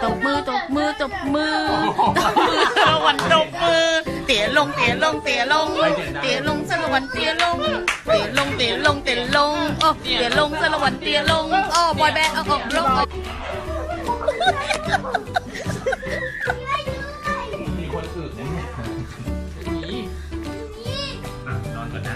ตบมือตบมือตบมือตบมือสารวันตบมือเตี๋ยลงเตี๋ยลงเตี๋ยลงเตี๋ยลงสารวันเตี๋ยลงเตี๋ยลงเตี๋ยลงเตี๋ยลงโอ้เตี๋ยลงสารวันเตี๋ยลงโอ้บอยแบนด์เอาออกลงมีคนอื่นนะเนี่ยนอนก่อนนะ